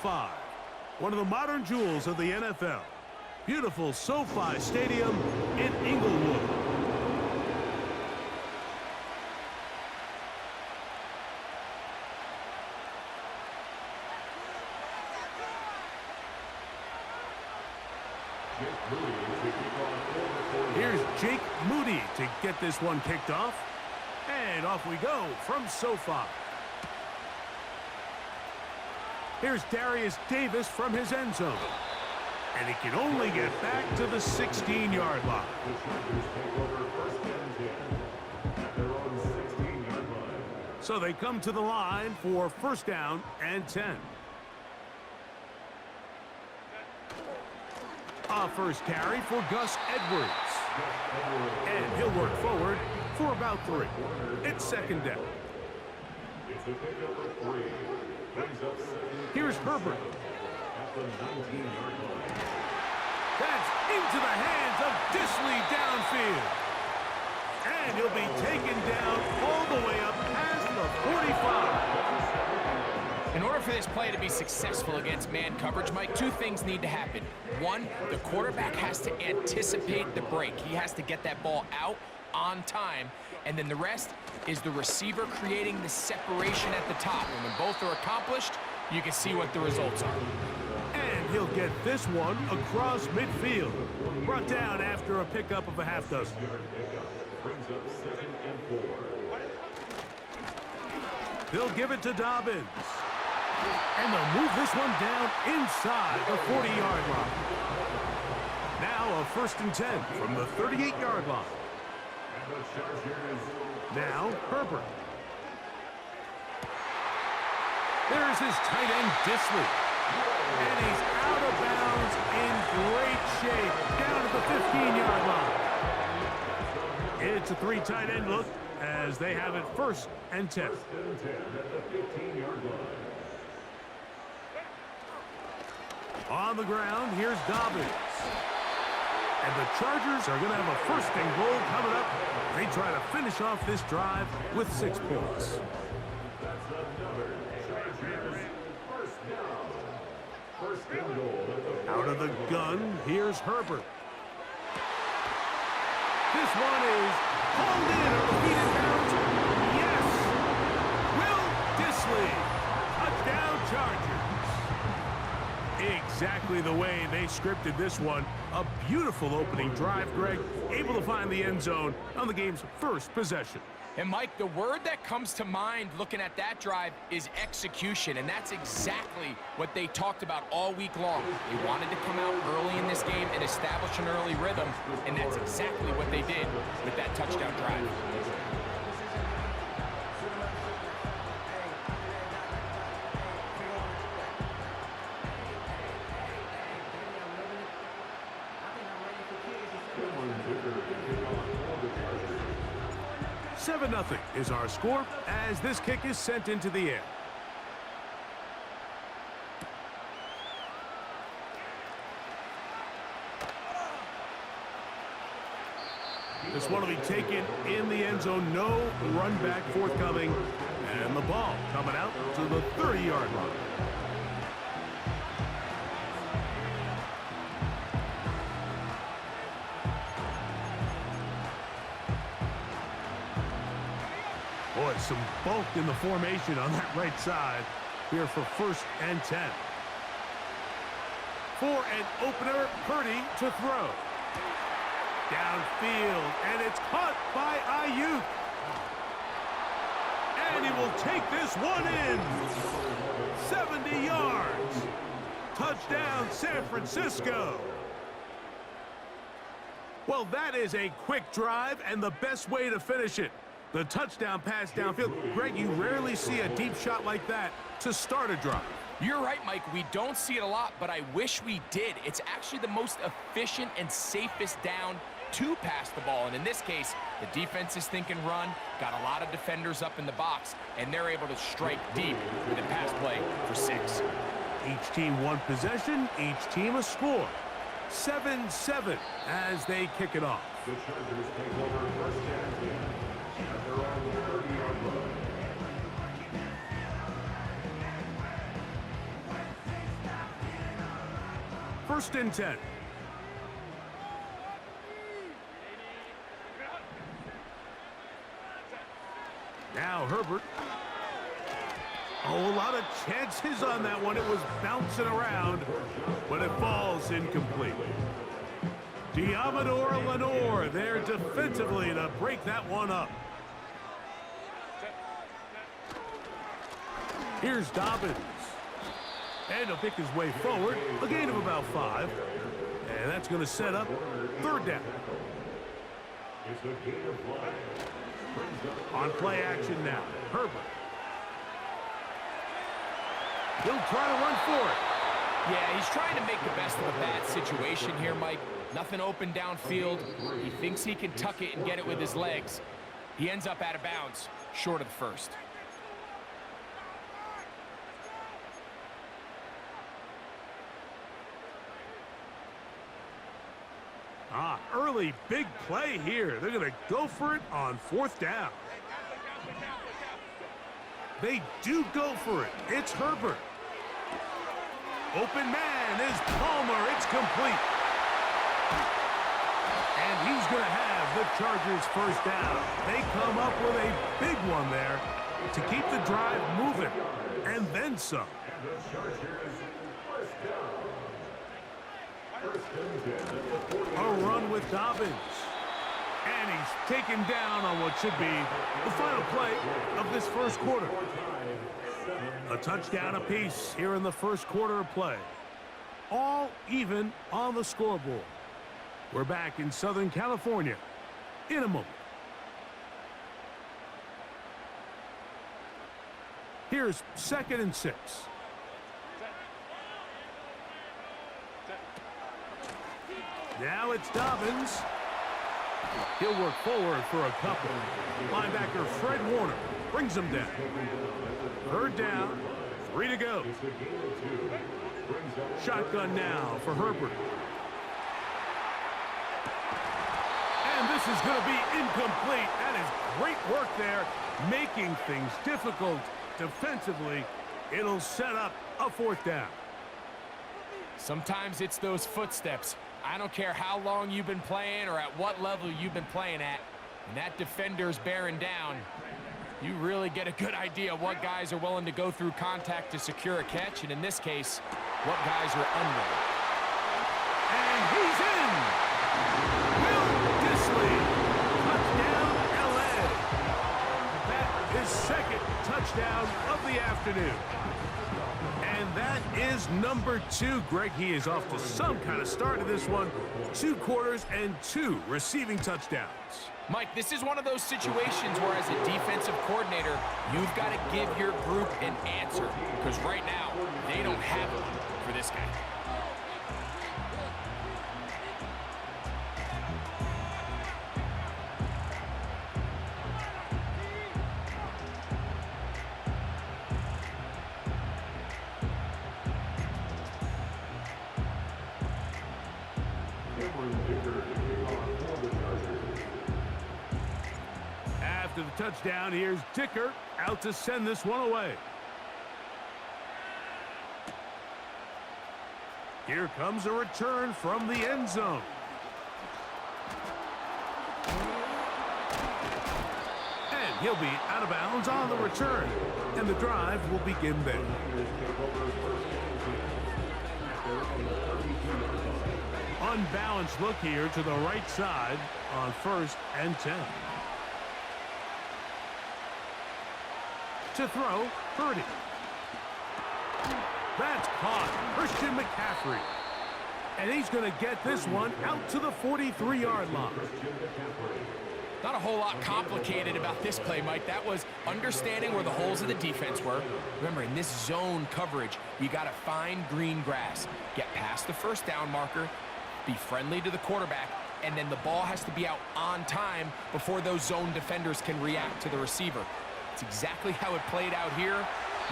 SoFi, one of the modern jewels of the NFL. Beautiful SoFi Stadium in Inglewood. Here's Jake Moody to get this one kicked off. And off we go from SoFi. Here's Darius Davis from his end zone. And he can only get back to the 16-yard line. So they come to the line for first down and 10. A first carry for Gus Edwards. And he'll work forward for about 3. It's second down. Here's Herbert. That's into the hands of Disley downfield. And he'll be taken down all the way up past the 45. In order for this play to be successful against man coverage, Mike, 2 things need to happen. 1, the quarterback has to anticipate the break. He has to get that ball out on time. And then the rest is the receiver creating the separation at the top. And when both are accomplished, you can see what the results are. And he'll get this one across midfield. Brought down after a pickup of a half dozen. They'll give it to Dobbins. And they'll move this one down inside the 40-yard line. Now a first and 10 from the 38-yard line. Now Herbert. There's his tight end Disley. And he's out of bounds in great shape down at the 15-yard line. It's a 3 tight end look as they have it first and 10. On the ground, here's Dobbins. And the Chargers are going to have a first and goal coming up. They try to finish off this drive with 6 points. Out of the gun, here's Herbert. This one is hauled in on the feet and bounds. Yes! Will Disley. Touchdown Chargers. Exactly the way they scripted this one. A beautiful opening drive, Greg. Able to find the end zone on the game's first possession. And, Mike, the word that comes to mind looking at that drive is execution, and that's exactly what they talked about all week long. They wanted to come out early in this game and establish an early rhythm, and that's exactly what they did with that touchdown drive. 7-0 is our score as this kick is sent into the air. This one will be taken in the end zone. No run back forthcoming. And the ball coming out to the 30-yard line. Boy, some bulk in the formation on that right side here for first and 10. For an opener, Purdy to throw. Downfield, and it's caught by Ayuk. And he will take this one in. 70 yards. Touchdown, San Francisco. Well, that is a quick drive and the best way to finish it. The touchdown pass downfield. Greg, you rarely see a deep shot like that to start a drive. You're right, Mike. We don't see it a lot, but I wish we did. It's actually the most efficient and safest down to pass the ball. And in this case, the defense is thinking run, got a lot of defenders up in the box, and they're able to strike deep with a pass play for 6. Each team one possession, each team a score. 7-7 as they kick it off. The Chargers take over first and 10 at their own 30-yard line. First and 10. Now Herbert. Oh, a lot of chances on that one. It was bouncing around, but it falls incomplete. Diamador Lenore there defensively to break that one up. Here's Dobbins. And he'll pick his way forward. A gain of about 5. And that's going to set up third down. On play action now. Herbert. He'll try to run for it. Yeah, he's trying to make the best of a bad situation here, Mike. Nothing open downfield. He thinks he can tuck it and get it with his legs. He ends up out of bounds, short of the first. Early big play here. They're going to go for it on fourth down. They do go for it. It's Herbert. Open man is Palmer. It's complete. And he's going to have the Chargers first down. They come up with a big one there to keep the drive moving. And then some. A run with Dobbins. And he's taken down on what should be the final play of this first quarter. A touchdown apiece here in the first quarter of play. All even on the scoreboard. We're back in Southern California in a moment. Here's 2nd and 6. Now it's Dobbins. He'll work forward for a couple. Linebacker Fred Warner brings him down. Third down, 3 to go. Shotgun now for Herbert. And this is going to be incomplete. That is great work there, making things difficult defensively. It'll set up a fourth down. Sometimes it's those footsteps. I don't care how long you've been playing or at what level you've been playing at. When that defender's bearing down, you really get a good idea what guys are willing to go through contact to secure a catch, and in this case, what guys are unwilling. And he's in! Will Dissly, touchdown LA. That is 2nd touchdown of the afternoon. And that is number 2. Greg, he is off to some kind of start to this one. 2 quarters and 2 receiving touchdowns. Mike, this is one of those situations where as a defensive coordinator, you've got to give your group an answer. Because right now, they don't have one for this guy. After the touchdown, here's Dicker out to send this one away. Here comes a return from the end zone. And he'll be out of bounds on the return. And the drive will begin there. Unbalanced look here to the right side on 1st and 10. To throw, Purdy. That's caught. Christian McCaffrey. And he's going to get this one out to the 43-yard line. Not a whole lot complicated about this play, Mike. That was understanding where the holes of the defense were. Remember, in this zone coverage, you got to find green grass. Get past the first down marker, be friendly to the quarterback, and then the ball has to be out on time before those zone defenders can react to the receiver. It's exactly how it played out here.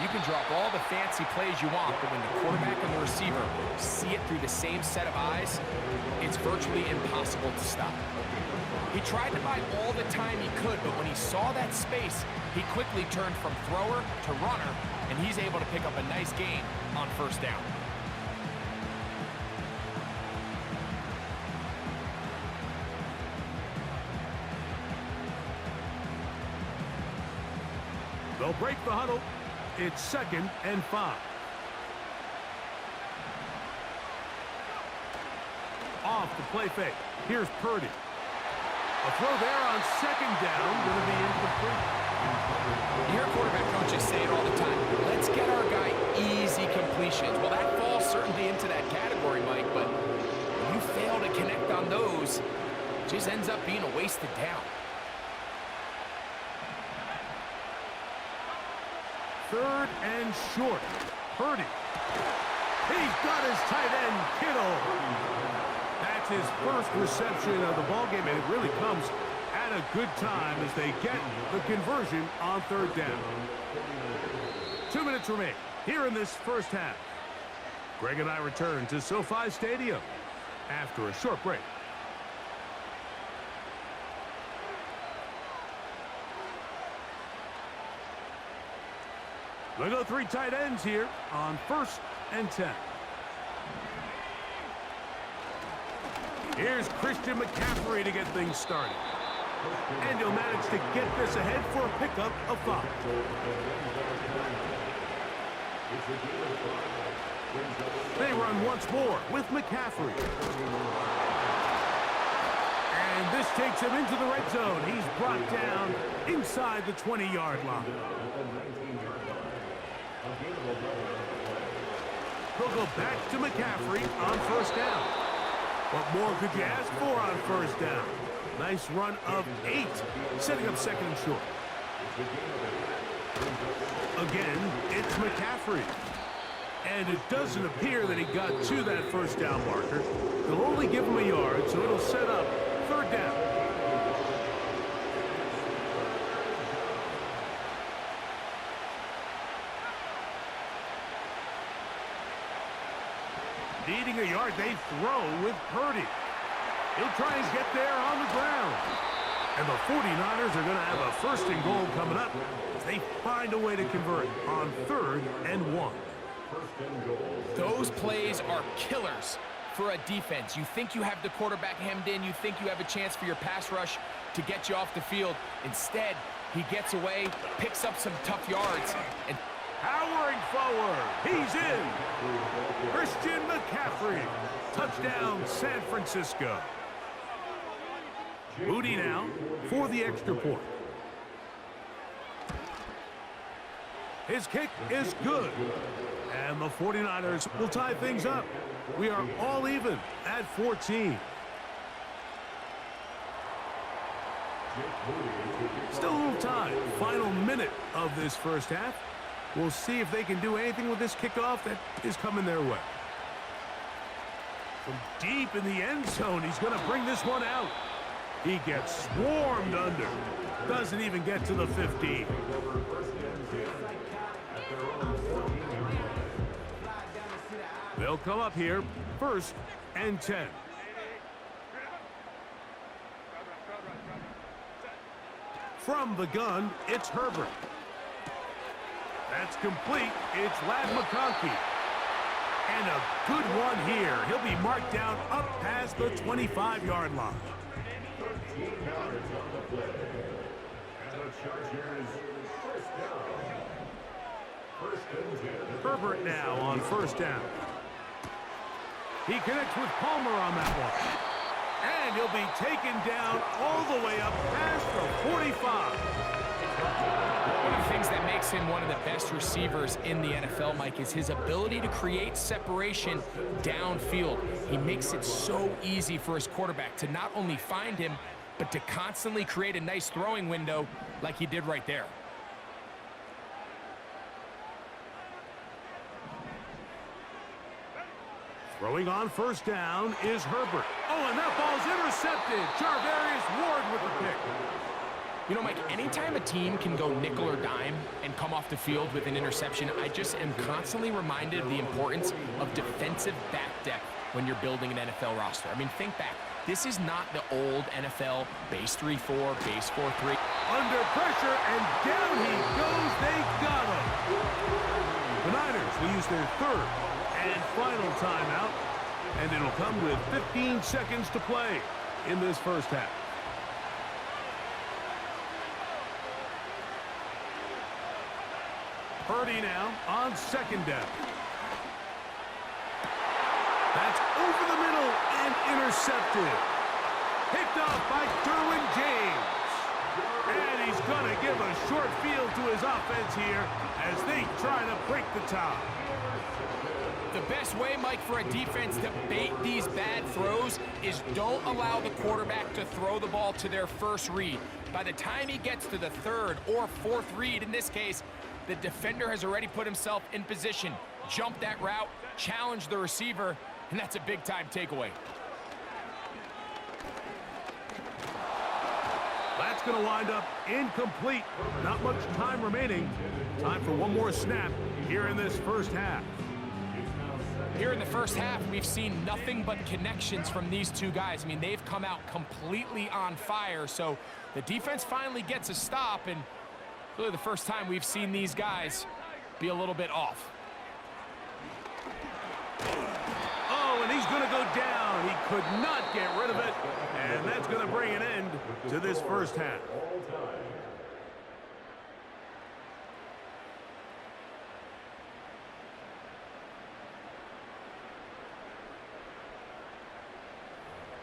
You can drop all the fancy plays you want, but when the quarterback and the receiver see it through the same set of eyes, it's virtually impossible to stop. He tried to buy all the time he could, but when he saw that space, he quickly turned from thrower to runner, and he's able to pick up a nice gain on first down. They'll break the huddle. It's 2nd and 5. Off the play fake. Here's Purdy. A throw there on 2nd down. Going to be incomplete. You hear quarterback coaches say it all the time. Let's get our guy easy completions. Well, that falls certainly into that category, Mike, but when you fail to connect on those, it just ends up being a wasted down. 3rd and short. Purdy. He's got his tight end, Kittle. That's his first reception of the ballgame, and it really comes at a good time as they get the conversion on 3rd down. 2 minutes remain here in this first half. Greg and I return to SoFi Stadium after a short break. They go 3 tight ends here on 1st and 10. Here's Christian McCaffrey to get things started. And he'll manage to get this ahead for a pickup of 5. They run once more with McCaffrey. And this takes him into the red zone. He's brought down inside the 20-yard line. He'll go back to McCaffrey on 1st down. What more could you ask for on 1st down? Nice run of 8, setting up 2nd and short. Again, it's McCaffrey. And it doesn't appear that he got to that 1st down marker. They'll only give him a yard, so it'll set up 3rd down. Needing a yard, they throw with Purdy. He'll try and get there on the ground. And the 49ers are going to have a 1st and goal coming up as they find a way to convert on 3rd and 1. Those plays are killers for a defense. You think you have the quarterback hemmed in. You think you have a chance for your pass rush to get you off the field. Instead, he gets away, picks up some tough yards, and powering forward. He's in. Christian McCaffrey. Touchdown, San Francisco. Moody now for the extra point. His kick is good. And the 49ers will tie things up. We are all even at 14. Still a little time. Final minute of this first half. We'll see if they can do anything with this kickoff that is coming their way. From deep in the end zone, he's going to bring this one out. He gets swarmed under. Doesn't even get to the 15. They'll come up here, 1st and 10. From the gun, it's Herbert. That's complete. It's Lad McConkey. And a good one here. He'll be marked down up past the 25-yard line. Herbert now on 1st down. He connects with Palmer on that one. And he'll be taken down all the way up past the 45. One of the things that makes him one of the best receivers in the NFL, Mike, is his ability to create separation downfield. He makes it so easy for his quarterback to not only find him, but to constantly create a nice throwing window like he did right there. Throwing on 1st down is Herbert. Oh, and that ball's intercepted. Charvarius Ward with the pick. You know, Mike, anytime a team can go nickel or dime and come off the field with an interception, I just am constantly reminded of the importance of defensive back depth when you're building an NFL roster. I mean, think back. This is not the old NFL base 3-4, base 4-3. Under pressure, and down he goes. They got him. The Niners will use their 3rd and final timeout, and it'll come with 15 seconds to play in this first half. Purdy now on second down. That's over the middle and intercepted. Picked off by Derwin James. And he's going to give a short field to his offense here as they try to break the tie. The best way, Mike, for a defense to bait these bad throws is don't allow the quarterback to throw the ball to their first read. By the time he gets to the third or fourth read, in this case, the defender has already put himself in position, jump that route, challenge the receiver, and that's a big-time takeaway. That's going to wind up incomplete. Not much time remaining. Time for one more snap here in this first half. Here in the first half, we've seen nothing but connections from these two guys. I mean, they've come out completely on fire, so the defense finally gets a stop, and really the first time we've seen these guys be a little bit off. Oh, and he's going to go down. He could not get rid of it, and that's going to bring an end to this first half.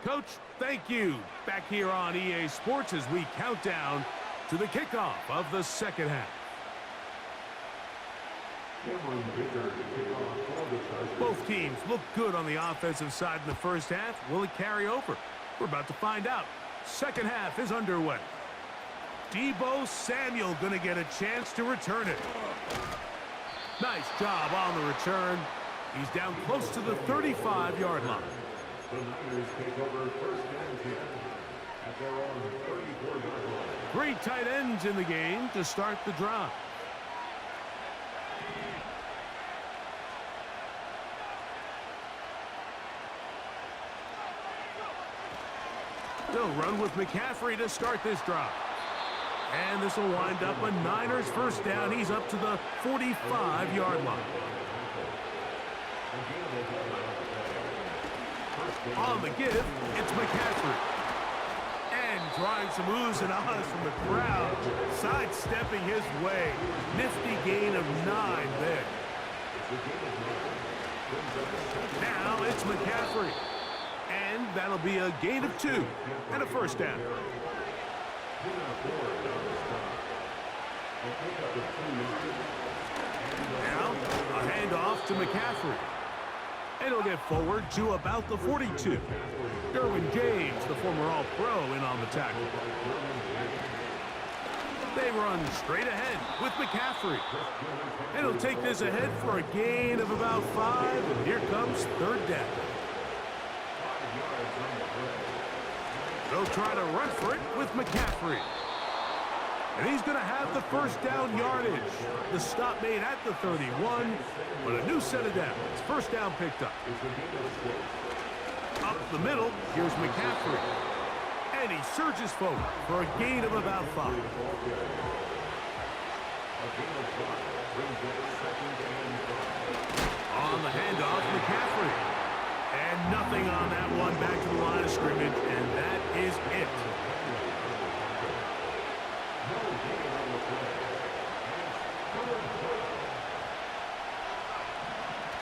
Coach, thank you. Back here on EA Sports as we count down to the kickoff of the second half. Both teams look good on the offensive side in the first half. Will it carry over? We're about to find out. Second half is underway. Deebo Samuel going to get a chance to return it. Nice job on the return. He's down close to the 35-yard line. The Niners take over first and 10 at their own 34-yard line. Three tight ends in the game to start the drive. They'll run with McCaffrey to start this drive. And this will wind up a Niners first down. He's up to the 45-yard line. On the give, it's McCaffrey. And trying some oohs and ahs from the crowd. Sidestepping his way. Nifty gain of 9 there. Now it's McCaffrey. And that'll be a gain of 2 and a first down. Now a handoff to McCaffrey. And he'll get forward to about the 42. Derwin James, the former All-Pro, in on the tackle. They run straight ahead with McCaffrey. And he'll take this ahead for a gain of about 5. And here comes third down. They'll try to run for it with McCaffrey. And he's going to have the first down yardage. The stop made at the 31, but a new set of downs. First down picked up. Up the middle, here's McCaffrey. And he surges forward for a gain of about 5. On the handoff, McCaffrey. And nothing on that one, back to the line of scrimmage, and that is it.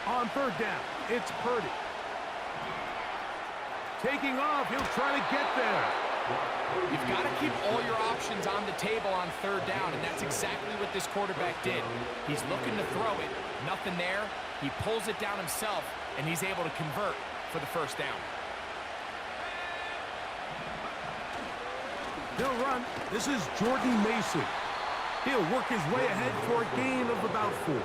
On third down, it's Purdy. Taking off, he'll try to get there. You've got to keep all your options on the table on third down, and that's exactly what this quarterback did. He's looking to throw it. Nothing there. He pulls it down himself, and he's able to convert for the first down. He'll run. This is Jordan Mason. He'll work his way ahead for a gain of about 4.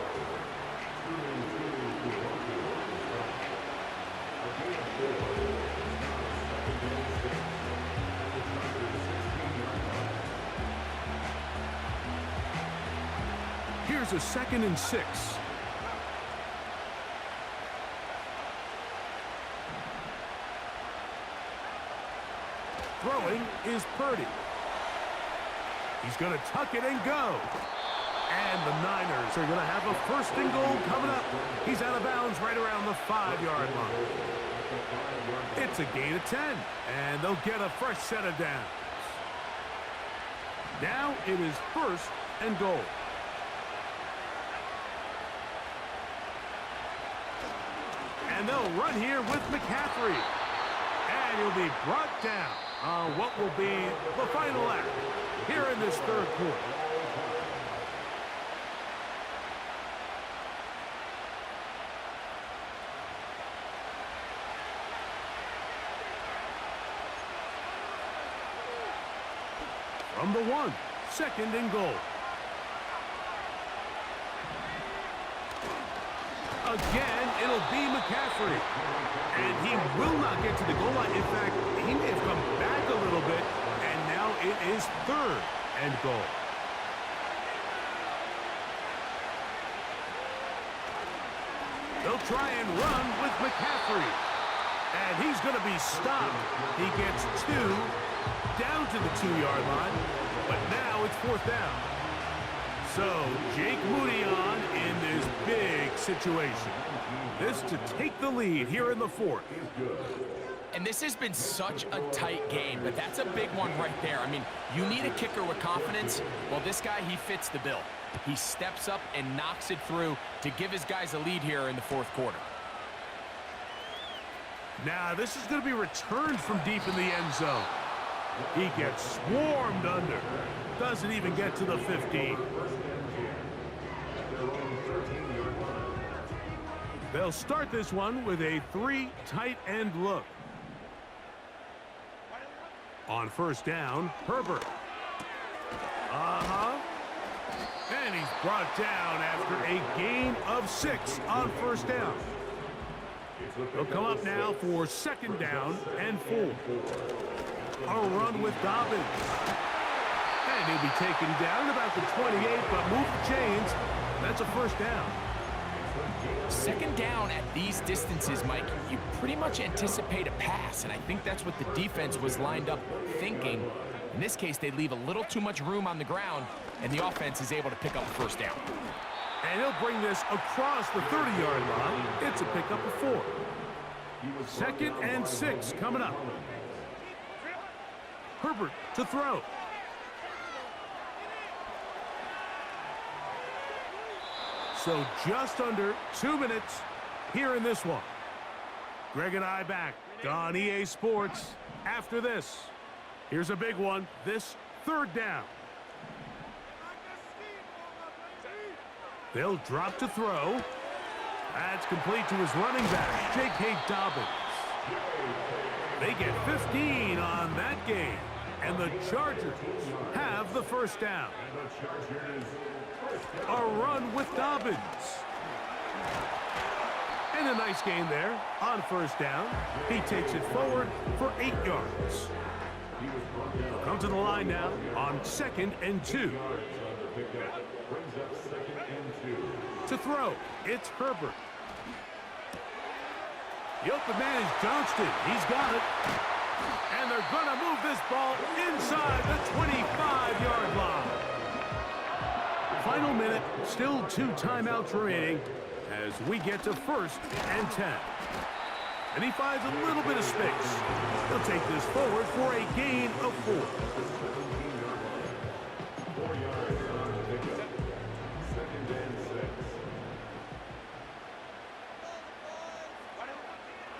Here's a 2nd and 6. Throwing is Purdy. He's going to tuck it and go. And the Niners are going to have a first and goal coming up. He's out of bounds right around the 5-yard line. It's a gain of 10, and they'll get a fresh set of downs. Now it is first and goal. And they'll run here with McCaffrey. And he'll be brought down on what will be the final act here in this third quarter. From the 1, 2nd and goal. Again, it'll be McCaffrey. And he will not get to the goal line. In fact, he may have come back a little bit, and now it is 3rd and goal. They'll try and run with McCaffrey. And he's going to be stopped. He gets 2 down to the 2-yard line, but now it's 4th down. So, Jake Moody on in this big situation. This to take the lead here in the 4th. And this has been such a tight game, but that's a big one right there. I mean, you need a kicker with confidence. Well, this guy, he fits the bill. He steps up and knocks it through to give his guys a lead here in the 4th quarter. Now, this is going to be returned from deep in the end zone. He gets swarmed under. Doesn't even get to the 15. They'll start this one with a 3 tight end look. On 1st down, Herbert. And he's brought down after a gain of 6 on 1st down. They'll come up now for 2nd down and 4. A run with Dobbins. And he'll be taken down about the 28, but move the chains. That's a 1st down. 2nd down at these distances, Mike, you pretty much anticipate a pass, and I think that's what the defense was lined up thinking. In this case, they leave a little too much room on the ground, and the offense is able to pick up the 1st down. And he'll bring this across the 30-yard line. It's a pickup of 4. 2nd and 6 coming up. Herbert to throw. So just under 2 minutes here in this one. Greg and I back on EA Sports after this. Here's a big one. This 3rd down. They'll drop to throw. That's complete to his running back, J.K. Dobbins. They get 15 on that game, and the Chargers have the 1st down. A run with Dobbins. And a nice gain there on 1st down. He takes it forward for 8 yards. He'll come to the line now on 2nd and 2. To throw, it's Herbert. The open man is Johnston. He's got it. And they're going to move this ball inside the 25-yard line. Final minute, still 2 timeouts remaining as we get to 1st and 10. And he finds a little bit of space. He'll take this forward for a gain of 4. 4 yards on the pickup. 2nd and 6.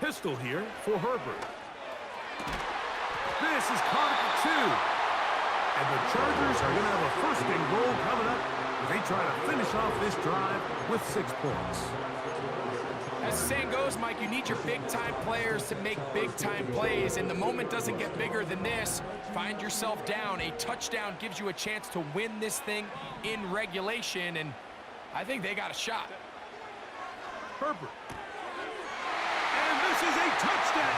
Pistol here for Herbert. This is caught at the 2. And the Chargers are going to have a 1st and goal coming up as they try to finish off this drive with 6 points. As the saying goes, Mike, you need your big-time players to make big-time plays, and the moment doesn't get bigger than this. Find yourself down. A touchdown gives you a chance to win this thing in regulation, and I think they got a shot. Herbert. And this is a touchdown.